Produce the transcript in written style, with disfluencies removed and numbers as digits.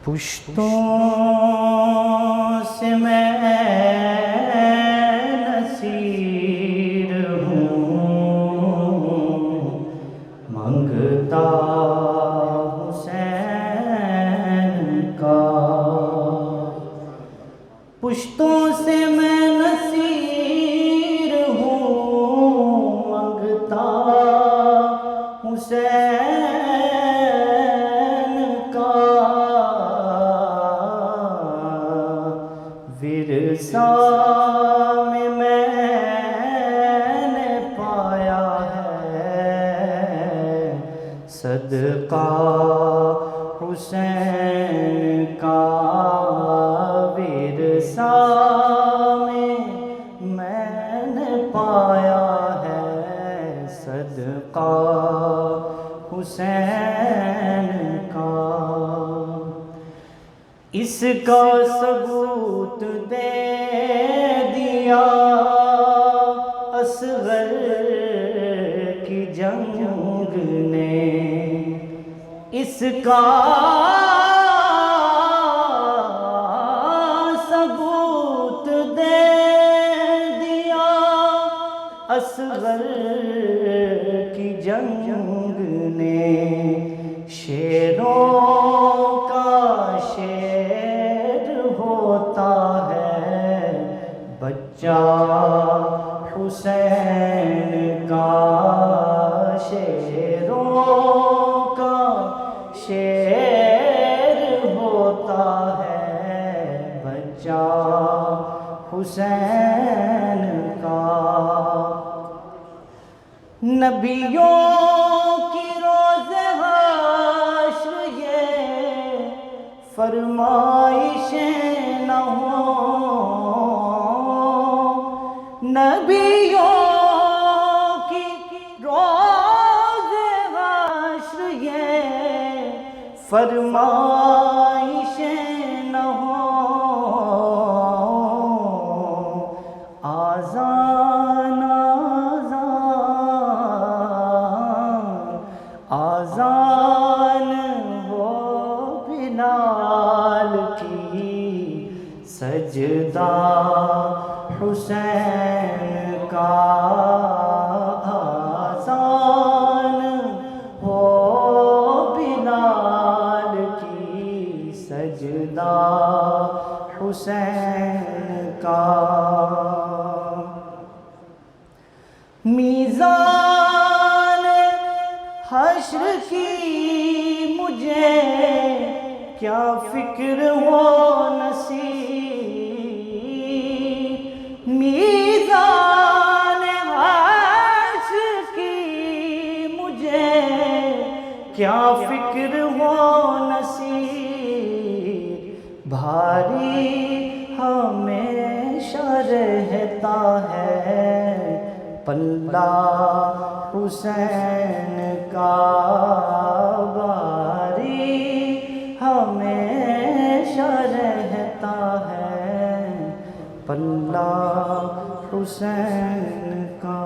پشتوں سے میں نصیر ہوں، منگتا حسین کا۔ پشتوں سے میں نصیر ہوں، منگتا حسین کا۔ ورثہ میں نے پایا ہے صدقہ حسین کا۔ ورثہ میں نے پایا ہے صدقہ حسین کا۔ اس کا ثبوت دے دیا اصغر کی جنگ نے، اس کا ثبوت دے دیا اصغر کی جنگ نے۔ شیروں کا شیر ہوتا ہے بچہ حسین کا۔ شیروں کا شیر ہوتا ہے بچہ حسین کا۔ نبیوں کی روز حشر یہ فرمائشیں نہ ہوں، نبیوں کی روز حشر یہ فرمائشیں نہ ہوں۔ آذان آذان ہو بلال کی، سجدہ حسین کا۔ آذان ہو بلال کی، سجدہ حسین کا۔ میزان حشر کی مجھے کیا فکر ہو نصیب، میزان حشر کی مجھے کیا فکر ہو نصیب۔ بھاری ہمیشہ رہتا ہے پلہ حسین کا۔ بھاری ہمیشہ رہتا ہے پلہ حسین کا۔